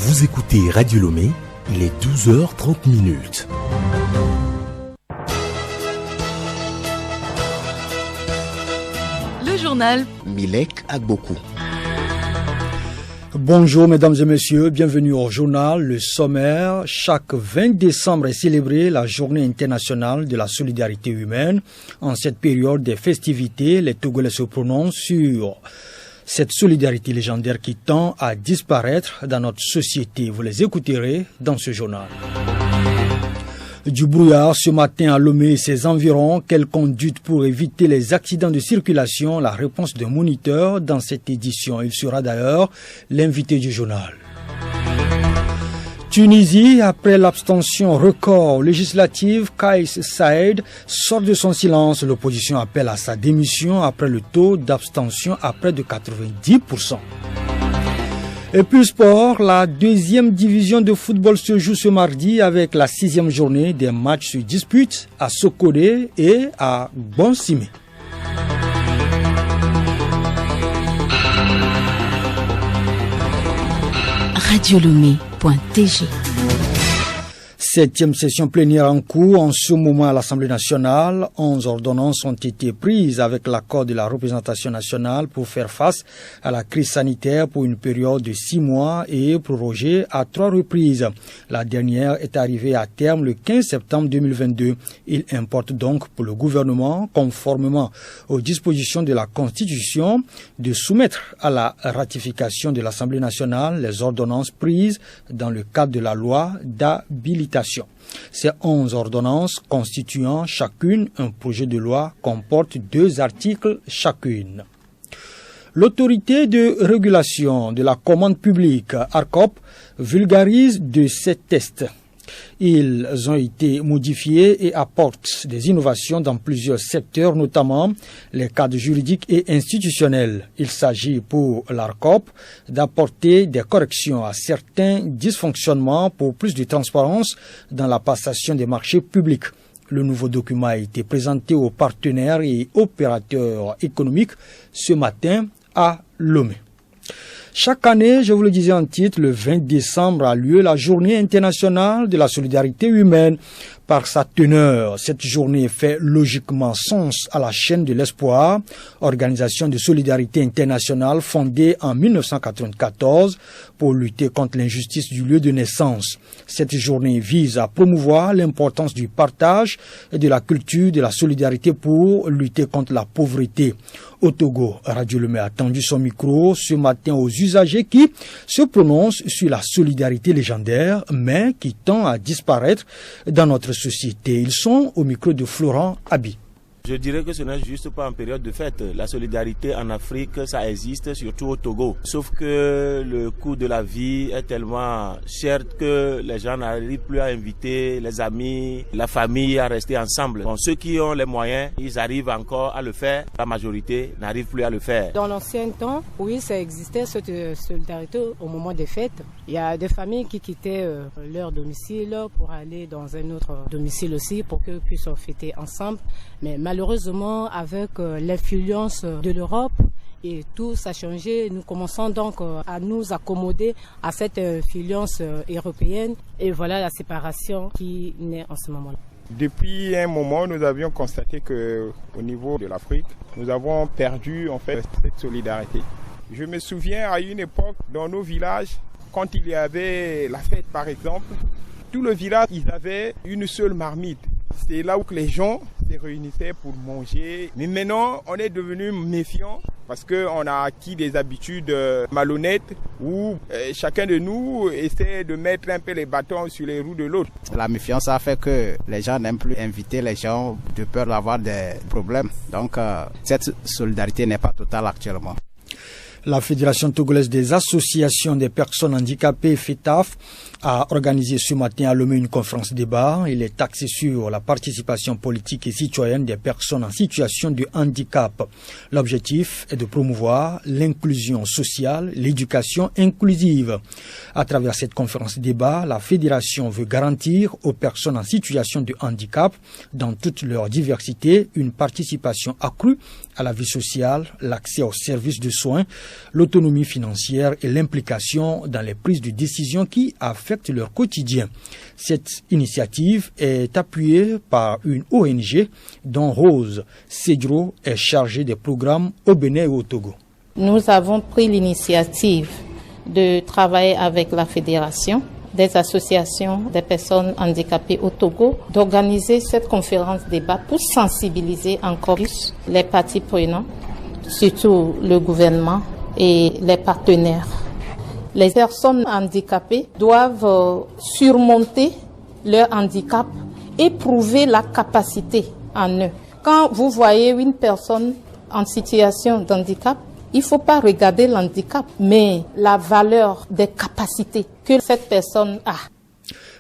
Vous écoutez Radio Lomé, il est 12h30. Le journal Milek Agbokou. Bonjour mesdames et messieurs, bienvenue au journal. Le sommaire, chaque 20 décembre est célébrée la journée internationale de la solidarité humaine. En cette période des festivités, les Togolais se prononcent sur cette solidarité légendaire qui tend à disparaître dans notre société. Vous les écouterez dans ce journal. Du brouillard ce matin à Lomé et ses environs. Quelle conduite pour éviter les accidents de circulation? La réponse d'un moniteur dans cette édition. Il sera d'ailleurs l'invité du journal. Tunisie, après l'abstention record législative, Kais Saïed sort de son silence. L'opposition appelle à sa démission après le taux d'abstention à près de 90%. Et puis sport, la deuxième division de football se joue ce mardi avec la 6e journée des matchs se disputent à Sokodé et à Bonsimé. Radiolomé.tg. 7e session plénière en cours en ce moment à l'Assemblée nationale. 11 ordonnances ont été prises avec l'accord de la représentation nationale pour faire face à la crise sanitaire pour une période de 6 mois et prorogée à 3 reprises. La dernière est arrivée à terme le 15 septembre 2022. Il importe donc pour le gouvernement, conformément aux dispositions de la Constitution, de soumettre à la ratification de l'Assemblée nationale les ordonnances prises dans le cadre de la loi d'habilitation. Ces 11 ordonnances constituant chacune un projet de loi comportent 2 articles chacune. L'autorité de régulation de la commande publique, ARCOP, vulgarise de ces tests. Ils ont été modifiés et apportent des innovations dans plusieurs secteurs, notamment les cadres juridiques et institutionnels. Il s'agit pour l'ARCOP d'apporter des corrections à certains dysfonctionnements pour plus de transparence dans la passation des marchés publics. Le nouveau document a été présenté aux partenaires et opérateurs économiques ce matin à Lomé. Chaque année, je vous le disais en titre, le 20 décembre a lieu la Journée internationale de la solidarité humaine. Par sa teneur, cette journée fait logiquement sens à la chaîne de l'espoir, organisation de solidarité internationale fondée en 1994 pour lutter contre l'injustice du lieu de naissance. Cette journée vise à promouvoir l'importance du partage et de la culture de la solidarité pour lutter contre la pauvreté. Au Togo, Radio Lomé a tendu son micro ce matin aux usagers qui se prononcent sur la solidarité légendaire, mais qui tend à disparaître dans notre société. Ils sont au micro de Florent Abi. Je dirais que ce n'est juste pas en période de fête. La solidarité en Afrique, ça existe surtout au Togo. Sauf que le coût de la vie est tellement cher que les gens n'arrivent plus à inviter les amis, la famille à rester ensemble. Bon, ceux qui ont les moyens, ils arrivent encore à le faire. La majorité n'arrive plus à le faire. Dans l'ancien temps, oui, ça existait cette solidarité au moment des fêtes. Il y a des familles qui quittaient leur domicile pour aller dans un autre domicile aussi pour qu'ils puissent fêter ensemble. Mais malheureusement, avec l'influence de l'Europe et tout ça a changé, nous commençons donc à nous accommoder à cette influence européenne. Et voilà la séparation qui naît en ce moment-là. Depuis un moment, nous avions constaté qu'au niveau de l'Afrique, nous avons perdu en fait cette solidarité. Je me souviens à une époque, dans nos villages, quand il y avait la fête par exemple, tout le village, ils avaient une seule marmite. C'est là où les gens se réunissaient pour manger. Mais maintenant, on est devenu méfiant parce qu'on a acquis des habitudes malhonnêtes où chacun de nous essaie de mettre un peu les bâtons sur les roues de l'autre. La méfiance a fait que les gens n'aiment plus inviter les gens de peur d'avoir des problèmes. Donc, cette solidarité n'est pas totale actuellement. La Fédération togolaise des associations des personnes handicapées, FETAF, a organisé ce matin à Lomé une conférence débat. Il est axé sur la participation politique et citoyenne des personnes en situation de handicap. L'objectif est de promouvoir l'inclusion sociale, l'éducation inclusive. À travers cette conférence débat, la fédération veut garantir aux personnes en situation de handicap, dans toute leur diversité, une participation accrue à la vie sociale, l'accès aux services de soins, l'autonomie financière et l'implication dans les prises de décision qui affectent leur quotidien. Cette initiative est appuyée par une ONG dont Rose Cedro est chargée des programmes au Bénin et au Togo. Nous avons pris l'initiative de travailler avec la fédération des associations des personnes handicapées au Togo, d'organiser cette conférence débat pour sensibiliser encore plus les parties prenantes, surtout le gouvernement et les partenaires. Les personnes handicapées doivent surmonter leur handicap et prouver la capacité en eux. Quand vous voyez une personne en situation d'handicap, il ne faut pas regarder l'handicap, mais la valeur des capacités que cette personne a.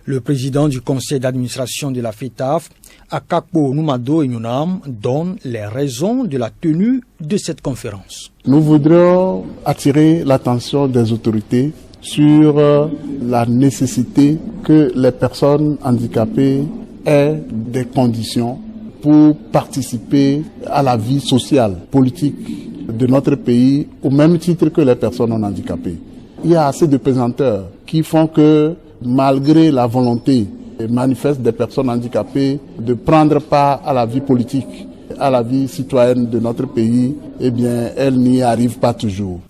Le président du conseil d'administration de la FETAF, Akakpo Numado Enyunam, donne les raisons de la tenue de cette conférence. Nous voudrions attirer l'attention des autorités sur la nécessité que les personnes handicapées aient des conditions pour participer à la vie sociale, politique de notre pays au même titre que les personnes non handicapées. Il y a assez de pesanteurs qui font que malgré la volonté manifeste des personnes handicapées de prendre part à la vie politique, à la vie citoyenne de notre pays, eh bien, elles n'y arrivent pas toujours.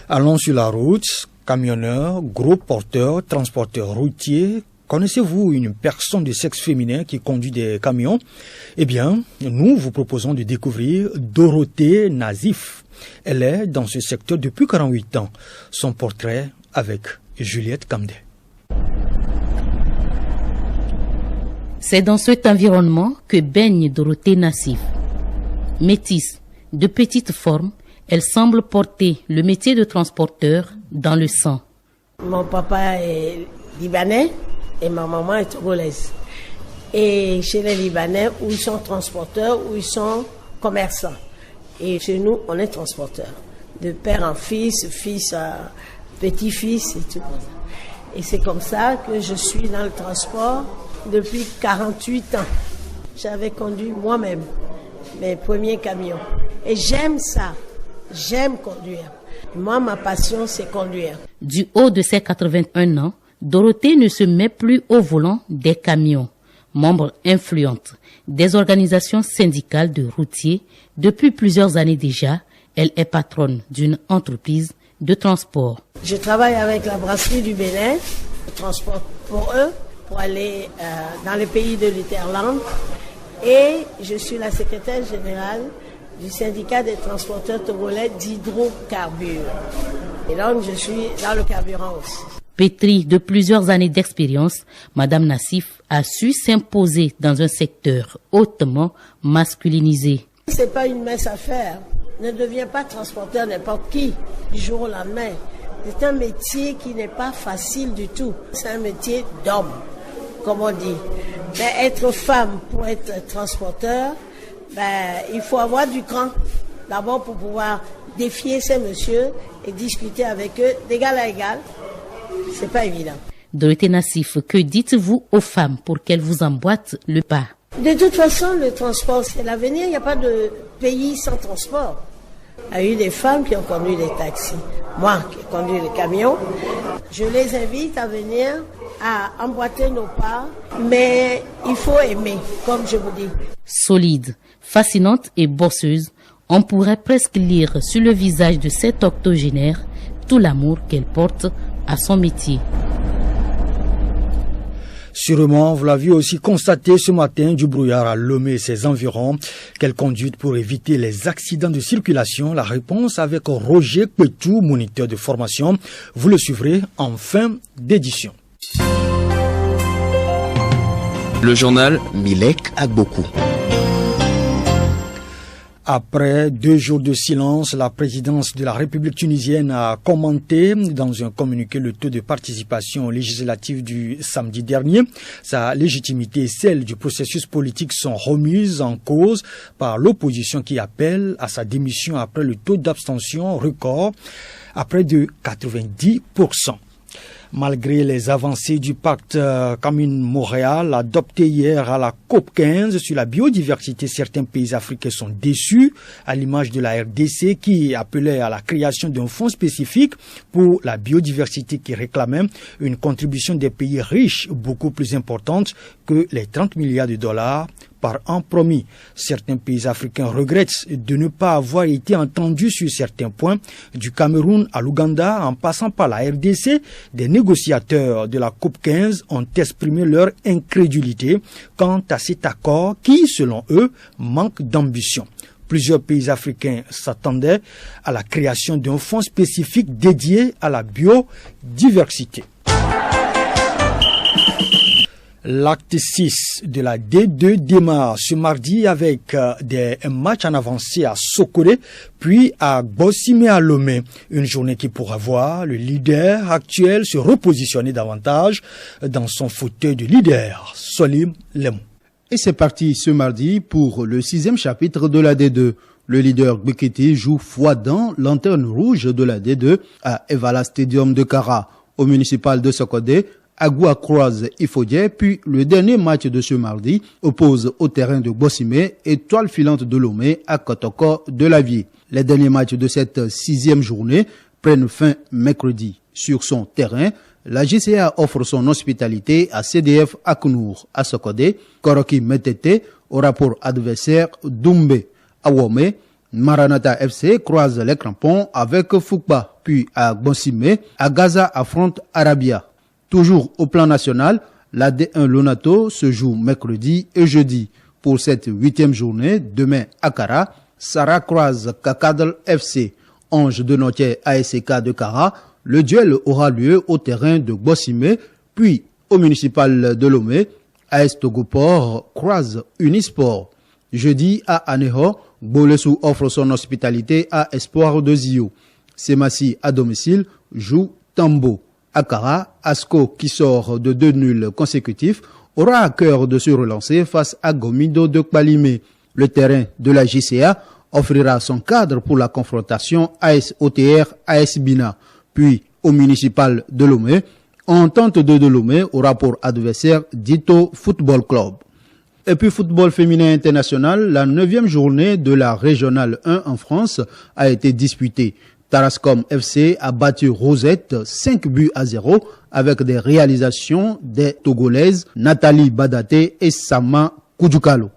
Allons sur la route, camionneurs, gros porteurs, transporteurs routiers. Connaissez-vous une personne de sexe féminin qui conduit des camions? Eh bien, nous vous proposons de découvrir Dorothée Nazif. Elle est dans ce secteur depuis 48 ans. Son portrait avec Juliette Kamdé. C'est dans cet environnement que baigne Dorothée Nazif. Métisse, de petite forme, elle semble porter le métier de transporteur dans le sang. Mon papa est libanais et ma maman est togolaise. Et chez les Libanais, où ils sont transporteurs, où ils sont commerçants. Et chez nous, on est transporteurs. De père en fils, fils à petit-fils et tout. Et c'est comme ça que je suis dans le transport depuis 48 ans. J'avais conduit moi-même mes premiers camions. Et j'aime ça. J'aime conduire. Moi, ma passion, c'est conduire. Du haut de ses 81 ans, Dorothée ne se met plus au volant des camions. Membre influente des organisations syndicales de routiers, depuis plusieurs années déjà, elle est patronne d'une entreprise de transport. Je travaille avec la brasserie du Bénin, je transporte pour eux, pour aller dans le pays de l'Uterland. Et je suis la secrétaire générale du syndicat des transporteurs togolais d'hydrocarbures. Et donc je suis dans le carburant aussi. Pétrie de plusieurs années d'expérience, Madame Nazif a su s'imposer dans un secteur hautement masculinisé. C'est pas une mince affaire. Ne deviens pas transporteur n'importe qui du jour au lendemain. C'est un métier qui n'est pas facile du tout. C'est un métier d'homme, comme on dit. Mais être femme pour être transporteur, il faut avoir du cran. D'abord pour pouvoir défier ces messieurs et discuter avec eux d'égal à égal. C'est pas évident. Dorothée Nazif, que dites-vous aux femmes pour qu'elles vous emboîtent le pas? De toute façon, le transport, c'est l'avenir. Il n'y a pas de pays sans transport. Il y a eu des femmes qui ont conduit les taxis. Moi, qui ai conduit les camions. Je les invite à venir, à emboîter nos pas. Mais il faut aimer, comme je vous dis. Solide, fascinante et bosseuse, on pourrait presque lire sur le visage de cette octogénaire tout l'amour qu'elle porte à son métier. Sûrement, vous l'avez aussi constaté ce matin, du brouillard à Lomé et ses environs. Quelle conduite pour éviter les accidents de circulation? La réponse avec Roger Petou, moniteur de formation. Vous le suivrez en fin d'édition. Le journal Milek Agbokou. Après 2 jours de silence, la présidence de la République tunisienne a commenté dans un communiqué le taux de participation législative du samedi dernier. Sa légitimité et celle du processus politique sont remises en cause par l'opposition qui appelle à sa démission après le taux d'abstention record à près de 90%. Malgré les avancées du pacte Kamine-Montréal adopté hier à la COP15 sur la biodiversité, certains pays africains sont déçus, à l'image de la RDC qui appelait à la création d'un fonds spécifique pour la biodiversité qui réclamait une contribution des pays riches beaucoup plus importante que les 30 milliards de dollars par an promis. Certains pays africains regrettent de ne pas avoir été entendus sur certains points, du Cameroun à l'Ouganda en passant par la RDC. Des négociateurs de la COP15 ont exprimé leur incrédulité quant à cet accord qui, selon eux, manque d'ambition. Plusieurs pays africains s'attendaient à la création d'un fonds spécifique dédié à la biodiversité. L'acte 6 de la D2 démarre ce mardi avec des matchs en avancée à Sokolé, puis à Bossime à Lomé. Une journée qui pourra voir le leader actuel se repositionner davantage dans son fauteuil de leader, Solim Lemou. Et c'est parti ce mardi pour le 6e chapitre de la D2. Le leader Gbekete joue froidant lanterne rouge de la D2 à Evala Stadium de Kara. Au municipal de Sokodé, Agua croise Ifodie, puis le dernier match de ce mardi oppose au terrain de Bossime Étoile filante de Lomé à Kotoko de la Vie. Les derniers matchs de cette 6e journée prennent fin mercredi. Sur son terrain, la GCA offre son hospitalité à CDF Aknour à Sokodé, Koroki Metete au rapport adversaire Doumbé à Womé. Maranatha FC croise les crampons avec Fukba, puis à Bossime, à Gaza affronte Arabia. Toujours au plan national, la D1 Lonato se joue mercredi et jeudi. Pour cette 8e journée, demain à Kara, Sarah croise Kakadal FC. Ange de Notier ASK de Kara, le duel aura lieu au terrain de Bossime, puis au municipal de Lomé, AS Togoport croise Unisport. Jeudi à Aneho, Bolesou offre son hospitalité à Espoir de Zio. Semassi à domicile joue Tambo. À Kara, Asco, qui sort de 2 nuls consécutifs, aura à cœur de se relancer face à Gomido de Kpalimé. Le terrain de la JCA offrira son cadre pour la confrontation AS OTR AS Bina. Puis, au municipal de Lomé, Entente de Lomé au rapport adversaire Dito Football Club. Et puis football féminin international, la 9e journée de la régionale 1 en France a été disputée. Tarascom FC a battu Rosette 5-0 avec des réalisations des Togolaises Nathalie Badaté et Sama Koudjoukalo.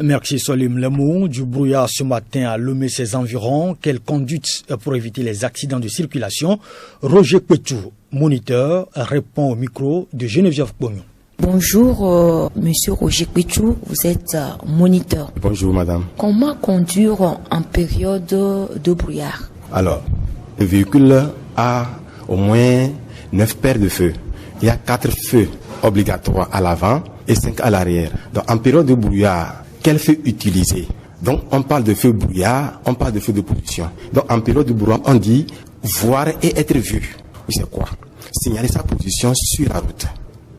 Merci Solim Lemou. Du brouillard ce matin à Lomé ses environs. Quelle conduite pour éviter les accidents de circulation? Roger Petou, moniteur, répond au micro de Geneviève Bognon. Bonjour, monsieur Roger Péchou, vous êtes moniteur. Bonjour, madame. Comment conduire en période de brouillard? Alors, le véhicule a au moins 9 paires de feux. Il y a 4 feux obligatoires à l'avant et 5 à l'arrière. Donc, en période de brouillard, quel feu utiliser? Donc, on parle de feu brouillard, on parle de feu de position. Donc, en période de brouillard, on dit voir et être vu. C'est quoi? Signaler sa position sur la route.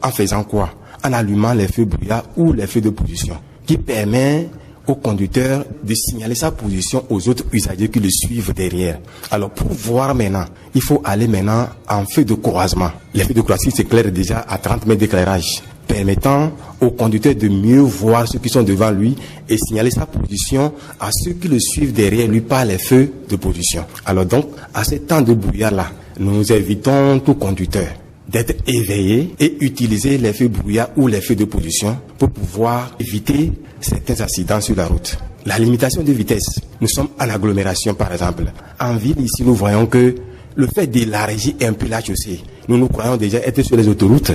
En faisant quoi? En allumant les feux brouillard ou les feux de position, qui permet au conducteur de signaler sa position aux autres usagers qui le suivent derrière. Alors pour voir maintenant, il faut aller maintenant en feu de croisement. Les feux de croisement s'éclairent déjà à 30 mètres d'éclairage, permettant au conducteur de mieux voir ceux qui sont devant lui et signaler sa position à ceux qui le suivent derrière lui par les feux de position. Alors donc, à ce temps de brouillard-là, nous invitons tout conducteur d'être éveillé et utiliser les feux brouillard ou les feux de position pour pouvoir éviter certains accidents sur la route. La limitation de vitesse, nous sommes en agglomération par exemple. En ville ici, nous voyons que le fait d'élargir un peu la chaussée, nous croyons déjà être sur les autoroutes,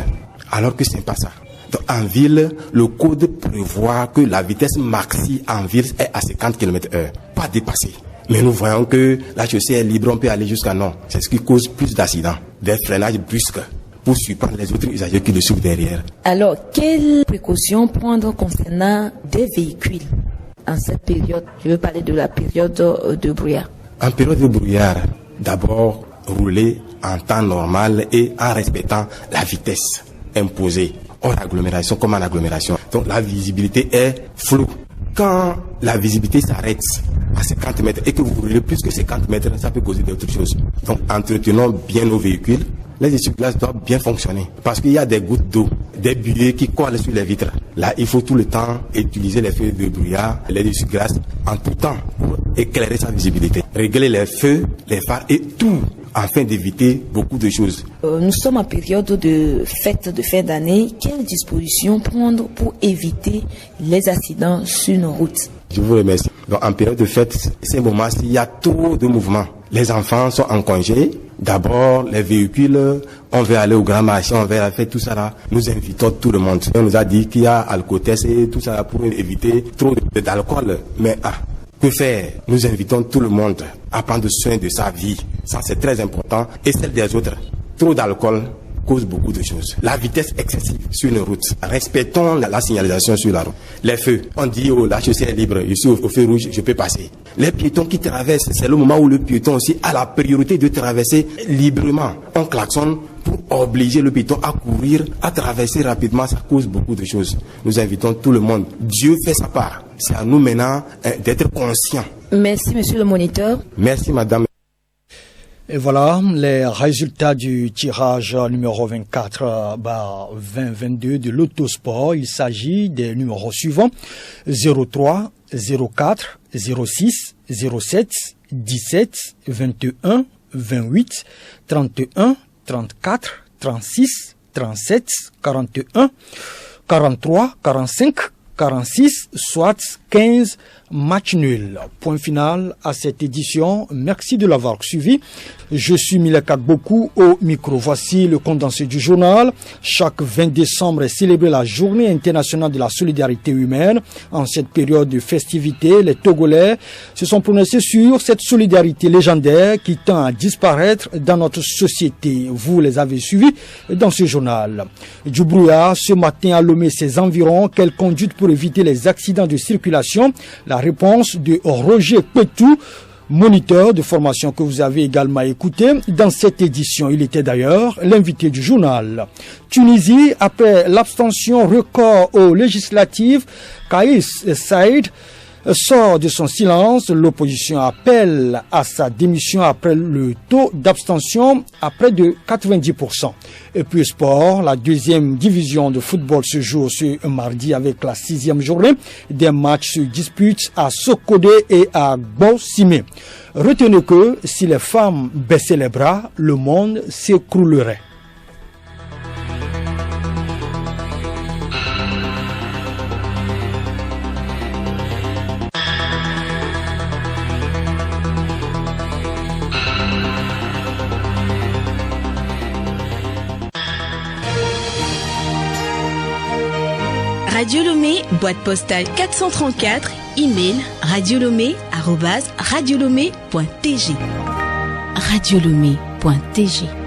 alors que ce n'est pas ça. Donc, en ville, le code prévoit que la vitesse maxi en ville est à 50 km/h, pas dépassée. Mais nous voyons que la chaussée est libre, on peut aller jusqu'à non. C'est ce qui cause plus d'accidents, des freinages brusques pour surprendre les autres usagers qui le suivent derrière. Alors, quelles précautions prendre concernant des véhicules en cette période? Je veux parler de la période de brouillard. En période de brouillard, d'abord rouler en temps normal et en respectant la vitesse imposée, hors agglomération comme en agglomération. Donc la visibilité est floue. Quand la visibilité s'arrête à 50 mètres et que vous roulez plus que 50 mètres, ça peut causer d'autres choses. Donc entretenons bien nos véhicules les essuie-glaces doivent bien fonctionner parce qu'il y a des gouttes d'eau, des buées qui collent sur les vitres. Là, il faut tout le temps utiliser les feux de brouillard, les essuie-glaces en tout temps pour éclairer sa visibilité. Régler les feux, les phares et tout afin d'éviter beaucoup de choses. Nous sommes en période de fête de fin d'année. Quelles dispositions prendre pour éviter les accidents sur nos routes? Je vous remercie. Donc, en période de fête, c'est un moment s'il y a trop de mouvements. Les enfants sont en congé. D'abord, les véhicules, on veut aller au grand marché, on veut faire tout ça là. Nous invitons tout le monde. On nous a dit qu'il y a alcotest et tout ça là pour éviter trop d'alcool. Mais que faire? Nous invitons tout le monde à prendre soin de sa vie. Ça, c'est très important. Et celle des autres. Trop d'alcool cause beaucoup de choses. La vitesse excessive sur une route. Respectons la signalisation sur la route. Les feux. On dit, oh, la chaussée est libre. Je suis au feu rouge, je peux passer. Les piétons qui traversent, c'est le moment où le piéton aussi a la priorité de traverser librement. On klaxonne pour obliger le piéton à courir, à traverser rapidement. Ça cause beaucoup de choses. Nous invitons tout le monde. Dieu fait sa part. C'est à nous maintenant d'être conscients. Merci, monsieur le moniteur. Merci, madame. Et voilà les résultats du tirage numéro 24/2022 de l'autosport. Il s'agit des numéros suivants: 03, 04, 06, 07, 17, 21, 28, 31, 34, 36, 37, 41, 43, 45, 46, soit 15 matchs nuls. Point final à cette édition. Merci de l'avoir suivi. Je suis Mileka Gboku au micro. Voici le condensé du journal. Chaque 20 décembre est célébrée la journée internationale de la solidarité humaine. En cette période de festivités, les Togolais se sont prononcés sur cette solidarité légendaire qui tend à disparaître dans notre société. Vous les avez suivis dans ce journal. Du brouillard ce matin à Lomé, ses environs. Quelle conduite pour éviter les accidents de circulation? La réponse de Roger Petou, moniteur de formation que vous avez également écouté dans cette édition. Il était d'ailleurs l'invité du journal. Tunisie, après l'abstention record aux législatives, Kais Saïd sort de son silence. L'opposition appelle à sa démission après le taux d'abstention à près de 90%. Et puis sport, la deuxième division de football se joue ce mardi avec la 6e journée. Des matchs se disputent à Sokodé et à Gbosimé. Retenez que si les femmes baissaient les bras, le monde s'écroulerait. Radio Lomé, boîte postale 434, email radiolomé@radiolomé.tg. radiolomé.tg